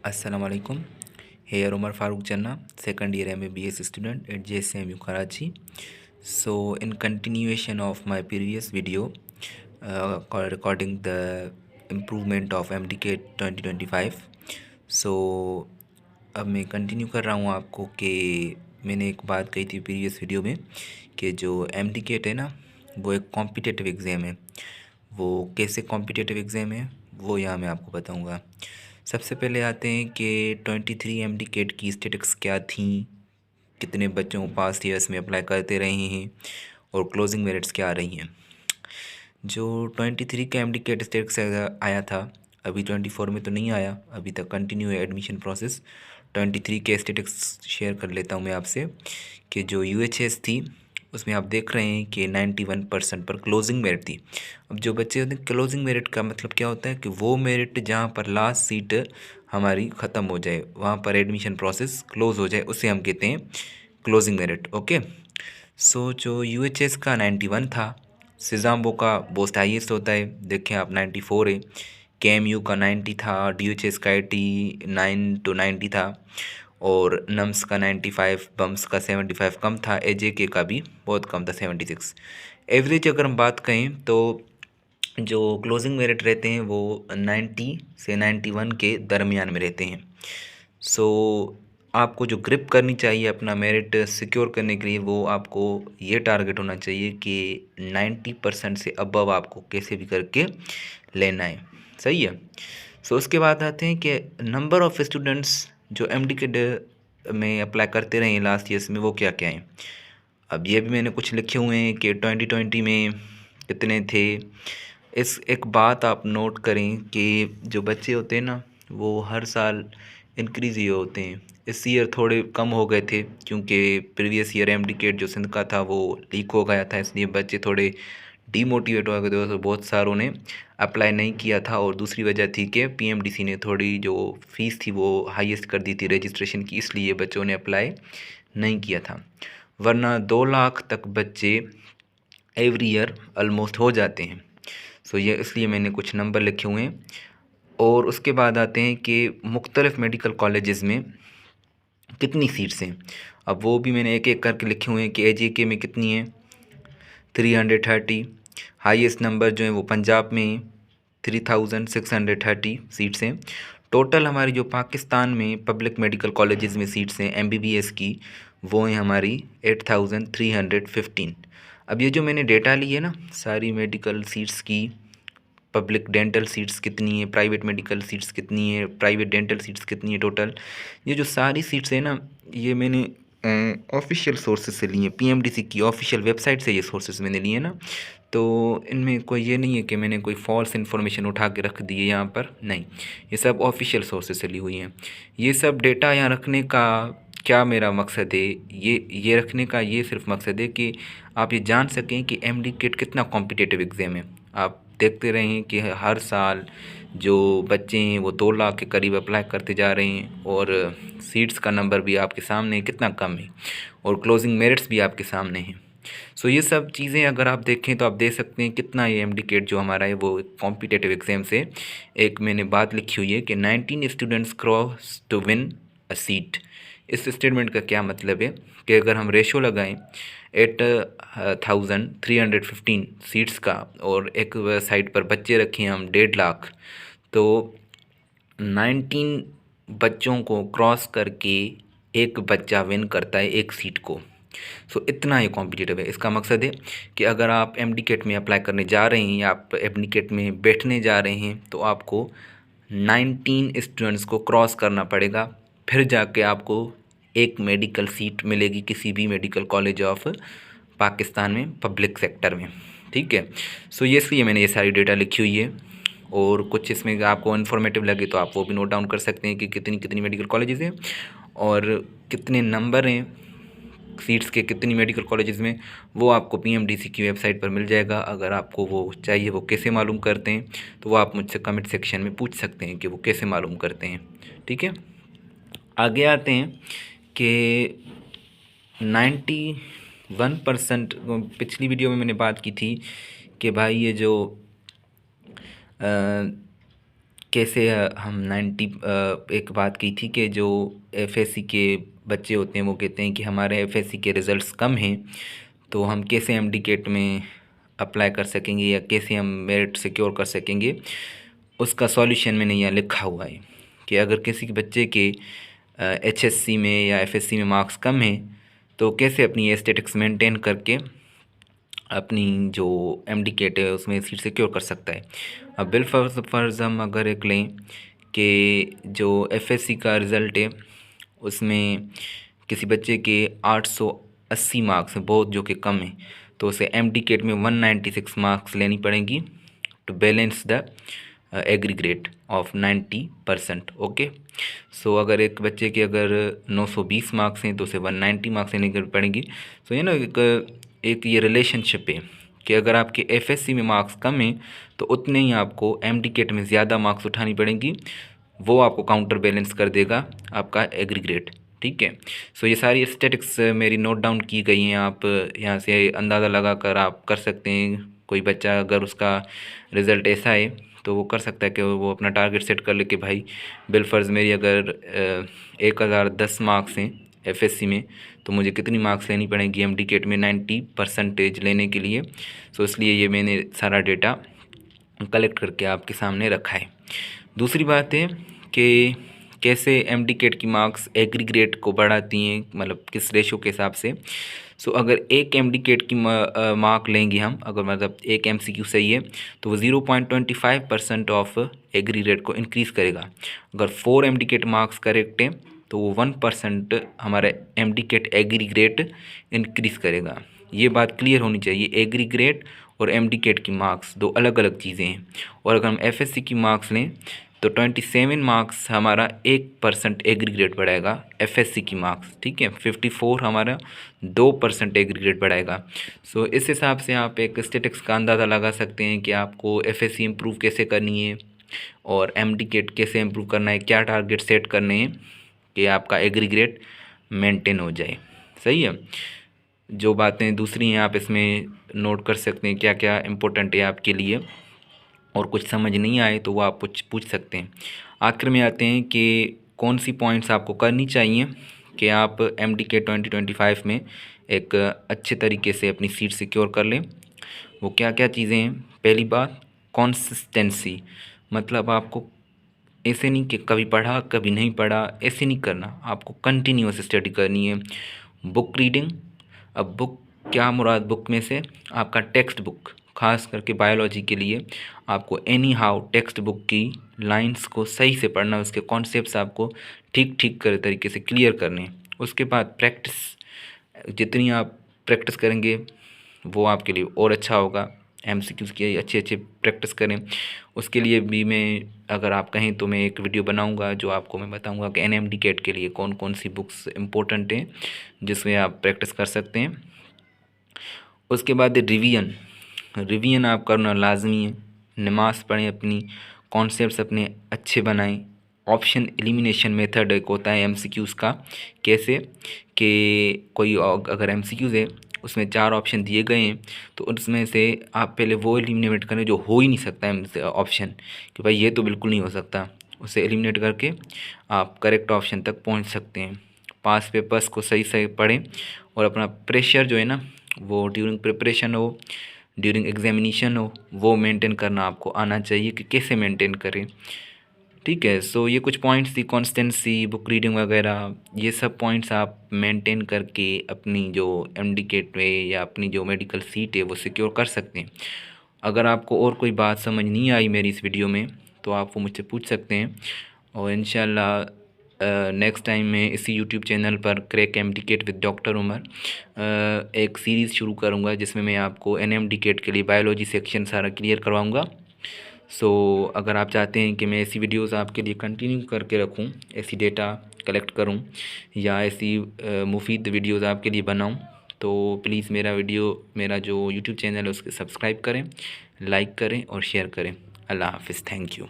Assalamualaikum. Here Umar Farooq Janna, second year MBBS student at JSMU Karachi. So in continuation of my previous video recording the improvement of MDK 2025, so अब मैं continue कर रहा हूँ आपको कि मैंने एक बात कही थी प्रीवियस वीडियो में कि जो MDCAT है ना, वो एक कॉम्पिटिटिव एग्ज़ाम है। वो कैसे कॉम्पिटिटिव एग्ज़ाम है वो यहाँ मैं आपको बताऊँगा। सबसे पहले आते हैं कि 23 MDCAT की स्टेटिक्स क्या थी, कितने बच्चों पास्ट ईयर्स में अप्लाई करते रहे हैं और क्लोजिंग मेरिट्स क्या आ रही हैं। जो 23 का MDCAT स्टेटिक्स आया था, अभी 24 में तो नहीं आया, अभी तक कंटिन्यू है एडमिशन प्रोसेस। 23 के स्टेटिक्स शेयर कर लेता हूँ मैं आपसे कि जो UHS थी उसमें आप देख रहे हैं कि 91% पर क्लोजिंग मेरिट थी। अब जो बच्चे होते हैं, क्लोजिंग मेरिट का मतलब क्या होता है कि वो मेरिट जहाँ पर लास्ट सीट हमारी ख़त्म हो जाए, वहाँ पर एडमिशन प्रोसेस क्लोज़ हो जाए, उसे हम कहते हैं क्लोजिंग मेरिट। ओके, सो जो UHS का 91 था, सिजाम्बो का पोस्ट हाईएस्ट होता है, देखें आप 94 है। KMU का 90 था, DHS का 89 to 90 था और नम्स का 95, बम्स का 75 कम था, AJK का भी बहुत कम था 76। एवरेज अगर हम बात करें तो जो क्लोजिंग मेरिट रहते हैं वो 90 से 91 के दरमियान में रहते हैं। सो आपको जो ग्रिप करनी चाहिए अपना मेरिट सिक्योर करने के लिए, वो आपको ये टारगेट होना चाहिए कि 90% से अबव आपको कैसे भी करके लेना है। सही है। सो उसके बाद आते हैं कि नंबर ऑफ़ स्टूडेंट्स जो MDCAT में अप्लाई करते रहे लास्ट ईयर्स में, वो क्या क्या हैं। अब ये भी मैंने कुछ लिखे हुए हैं कि 2020 में कितने थे। इस एक बात आप नोट करें कि जो बच्चे होते हैं ना, वो हर साल इंक्रीज़ ही होते हैं। इस ईयर थोड़े कम हो गए थे क्योंकि प्रीवियस ईयर MDCAT जो सिंध का था वो लीक हो गया था, इसलिए बच्चे थोड़े डीमोटिवेट हो गए थे, तो बहुत सारों ने अप्लाई नहीं किया था। और दूसरी वजह थी कि PMDC ने थोड़ी जो फ़ीस थी वो हाईएस्ट कर दी थी रजिस्ट्रेशन की, इसलिए बच्चों ने अप्लाई नहीं किया था। वरना 2 लाख तक बच्चे एवरी ईयर ऑलमोस्ट हो जाते हैं। सो ये इसलिए मैंने कुछ नंबर लिखे हुए हैं। और उसके बाद आते हैं कि मुख्तलिफ़ मेडिकल कॉलेजेस में कितनी सीट्स हैं। अब वो भी मैंने एक एक करके लिखे हुए हैं कि AJK में कितनी है, 330। हाईएस्ट नंबर जो है वो पंजाब में 3630 सीट्स हैं। टोटल हमारी जो पाकिस्तान में पब्लिक मेडिकल कॉलेजेस में सीट्स हैं MBBS की, वो हैं हमारी 8315। अब ये जो मैंने डेटा ली है ना सारी मेडिकल सीट्स की, पब्लिक डेंटल सीट्स कितनी है, प्राइवेट मेडिकल सीट्स कितनी है, प्राइवेट डेंटल सीट्स कितनी है टोटल, ये जो सारी सीट्स है ना, ये मैंने ऑफिशियल सोर्सेज से लिए हैं। PMDC की ऑफिशियल वेबसाइट से ये सोर्सेज मैंने लिए ना, तो इनमें कोई ये नहीं है कि मैंने कोई फॉल्स इन्फॉर्मेशन उठा के रख दी है यहाँ पर, नहीं, ये सब ऑफिशियल सोर्सेज से ली हुई हैं। ये सब डेटा यहाँ रखने का क्या मेरा मकसद है, ये रखने का ये सिर्फ मकसद है कि आप ये जान सकें कि MDCAT कितना कॉम्पिटिटिव एग्ज़ाम है। आप देखते रहें कि हर साल जो बच्चे हैं वो 2 लाख के करीब अप्लाई करते जा रहे हैं और सीट्स का नंबर भी आपके सामने कितना कम है और क्लोजिंग मेरिट्स भी आपके सामने हैं। सो ये सब चीज़ें अगर आप देखें तो आप देख सकते हैं कितना ये MDCAT जो हमारा है वो कॉम्पिटिटिव एग्ज़ाम से, एक मैंने बात लिखी हुई है कि 19 students cross to win a seat. इस स्टेटमेंट का क्या मतलब है कि अगर हम रेशो लगाएं 8315 सीट्स का और एक साइड पर बच्चे रखें हम 1.5 लाख, तो 19 बच्चों को क्रॉस करके एक बच्चा विन करता है एक सीट को। सो इतना ही कॉम्पिटिटिव है। इसका मकसद है कि अगर आप MDCAT में अप्लाई करने जा रहे हैं या आप MDCAT में बैठने जा रहे हैं तो आपको 19 स्टूडेंट्स को क्रॉस करना पड़ेगा, फिर जाके आपको एक मेडिकल सीट मिलेगी किसी भी मेडिकल कॉलेज ऑफ पाकिस्तान में पब्लिक सेक्टर में। ठीक है। सो ये इसलिए मैंने ये सारी डेटा लिखी हुई है और कुछ इसमें आपको इन्फॉर्मेटिव लगे तो आप वो भी नोट डाउन कर सकते हैं कि कितनी कितनी मेडिकल कॉलेजेस हैं और कितने नंबर हैं सीट्स के कितनी मेडिकल कॉलेजेस में, वो आपको PMDC की वेबसाइट पर मिल जाएगा। अगर आपको वो चाहिए वो कैसे मालूम करते हैं तो वो आप मुझसे कमेंट सेक्शन में पूछ सकते हैं कि वो कैसे मालूम करते हैं। ठीक है, आगे आते हैं कि 91% पिछली वीडियो में मैंने बात की थी कि भाई ये जो कैसे हम 90 एक बात की थी कि जो एफएससी के बच्चे होते हैं वो कहते हैं कि हमारे एफएससी के रिज़ल्ट्स कम हैं, तो हम कैसे एमडीकेट में अप्लाई कर सकेंगे या कैसे हम मेरिट सिक्योर कर सकेंगे। उसका सॉल्यूशन मैंने यहाँ लिखा हुआ है कि अगर किसी के बच्चे के एचएससी में या एफएससी में मार्क्स कम हैं तो कैसे अपनी एस्थेटिक्स मेंटेन करके अपनी जो एमडीकेट है उसमें सीट सिक्योर कर सकता है। अब बिल फर्ज हम अगर एक लें कि जो एफएससी का रिज़ल्ट है उसमें किसी बच्चे के 880 मार्क्स हैं, बहुत जो कि कम है, तो उसे एमडीकेट में 196 मार्क्स लेनी पड़ेंगी to balance the aggregate of 90%। Okay, so अगर एक बच्चे के अगर 920 मार्क्स हैं तो उसे 190 मार्क्स लेने की पड़ेंगी। सो ये ना एक ये रिलेशनशिप है कि अगर आपके एफएससी में मार्क्स कम हैं तो उतने ही आपको एमडीकेट में ज़्यादा मार्क्स उठानी पड़ेंगी, वो आपको काउंटर बैलेंस कर देगा आपका एग्रीग्रेड। ठीक है, सो ये सारी स्टैटिक्स मेरी नोट डाउन की गई हैं, आप यहाँ से अंदाज़ा लगा कर आप कर सकते हैं। कोई बच्चा अगर उसका रिज़ल्ट ऐसा है तो वो कर सकता है कि वो अपना टारगेट सेट कर ले कि भाई बिलफर्ज मेरी अगर 1010 मार्क्स हैं एफएससी में तो मुझे कितनी मार्क्स लेनी पड़ेंगी एमडीकेट में 90% लेने के लिए। सो इसलिए ये मैंने सारा डेटा कलेक्ट करके आपके सामने रखा है। दूसरी बात है कि कैसे एमडीकेट की मार्क्स एग्रीग्रेड को बढ़ाती हैं, मतलब किस रेशो के हिसाब से। सो अगर एक एमडीकेट की मार्क लेंगे हम, अगर मतलब एक एमसीक्यू सही है तो वो 0.25% ऑफ एग्रीग्रेड को इंक्रीज़ करेगा। अगर 4 एमडीकेट मार्क्स करेक्ट हैं तो वो 1% हमारा एमडीकेट एग्रीग्रेड इंक्रीज़ करेगा। ये बात क्लियर होनी चाहिए, एग्रीग्रेड और एमडीकेट की मार्क्स दो अलग अलग चीज़ें हैं। और अगर हम एफएससी की मार्क्स लें तो 27 मार्क्स हमारा 1% एग्रीग्रेड बढ़ाएगा एफएससी की मार्क्स। ठीक है, 54 हमारा 2% एग्रीग्रेड बढ़ाएगा। सो इस हिसाब से आप एक स्टैटिक्स का अंदाज़ा लगा सकते हैं कि आपको एफएससी इम्प्रूव कैसे करनी है और एमडीकेट कैसे इम्प्रूव करना है, क्या टारगेट सेट करने हैं कि आपका एग्रीग्रेड मेंटेन हो जाए। सही है, जो बातें दूसरी हैं आप इसमें नोट कर सकते हैं क्या क्या इम्पोर्टेंट है आपके लिए, और कुछ समझ नहीं आए तो वो आप कुछ पूछ सकते हैं। आखिर में आते हैं कि कौन सी पॉइंट्स आपको करनी चाहिए कि आप एमडीके 2025 में एक अच्छे तरीके से अपनी सीट सिक्योर कर लें। वो क्या क्या चीज़ें हैं। पहली बात कंसिस्टेंसी, मतलब आपको ऐसे नहीं कि कभी पढ़ा कभी नहीं पढ़ा, ऐसे नहीं करना, आपको कंटिन्यूअस स्टडी करनी है। बुक रीडिंग, अब बुक क्या मुराद बुक में से, आपका टेक्स्ट बुक, खास करके बायोलॉजी के लिए आपको एनी हाउ टेक्स्ट बुक की लाइंस को सही से पढ़ना, उसके कॉन्सेप्ट्स आपको ठीक ठीक कर तरीके से क्लियर करने। उसके बाद प्रैक्टिस, जितनी आप प्रैक्टिस करेंगे वो आपके लिए और अच्छा होगा। एमसीक्यूज़ की अच्छे अच्छे प्रैक्टिस करें। उसके लिए भी मैं, अगर आप कहें तो मैं एक वीडियो बनाऊंगा जो आपको मैं बताऊंगा कि एनएमडीकेट के लिए कौन कौन सी बुक्स इम्पोर्टेंट हैं जिसमें आप प्रैक्टिस कर सकते हैं। उसके बाद रिवीजन आप करना लाजमी है। नमाज़ पढ़ें, अपनी कॉन्सेप्ट्स अपने अच्छे बनाएं। ऑप्शन एलिमिनेशन मेथड एक होता है एमसीक्यूज़ का, कैसे कि कोई अगर एमसीक्यूज़ है उसमें 4 ऑप्शन दिए गए हैं तो उसमें से आप पहले वो एलिमिनेट करें जो हो ही नहीं सकता ऑप्शन, कि भाई ये तो बिल्कुल नहीं हो सकता, उसे एलिमिनेट करके आप करेक्ट ऑप्शन तक पहुंच सकते हैं। पास पेपर्स को सही सही पढ़ें और अपना प्रेशर जो है ना वो ड्यूरिंग प्रिपरेशन हो, ड्यूरिंग एग्जामिनेशन हो, वो मेंटेन करना आपको आना चाहिए कि कैसे मेंटेन करें। ठीक है, सो ये कुछ पॉइंट्स थी, कॉन्स्टेंसी, बुक रीडिंग वगैरह, ये सब पॉइंट्स आप मेंटेन करके अपनी जो एमडीकेट में या अपनी जो मेडिकल सीट है वो सिक्योर कर सकते हैं। अगर आपको और कोई बात समझ नहीं आई मेरी इस वीडियो में तो आप वो मुझसे पूछ सकते हैं, और इंशाल्लाह नेक्स्ट टाइम मैं इसी यूट्यूब चैनल पर crack MDCAT with doctor Umar एक सीरीज़ शुरू करूँगा जिसमें मैं आपको एनएमडीकेट के लिए बायोलॉजी सेक्शन सारा क्लियर करवाऊँगा। सो अगर आप चाहते हैं कि मैं ऐसी वीडियोस आपके लिए कंटिन्यू करके रखूं, ऐसी डेटा कलेक्ट करूं या ऐसी मुफीद वीडियोस आपके लिए बनाऊं, तो प्लीज़ मेरा जो यूट्यूब चैनल है उसके सब्सक्राइब करें, लाइक करें और शेयर करें। अल्लाह हाफ़िज़, थैंक यू।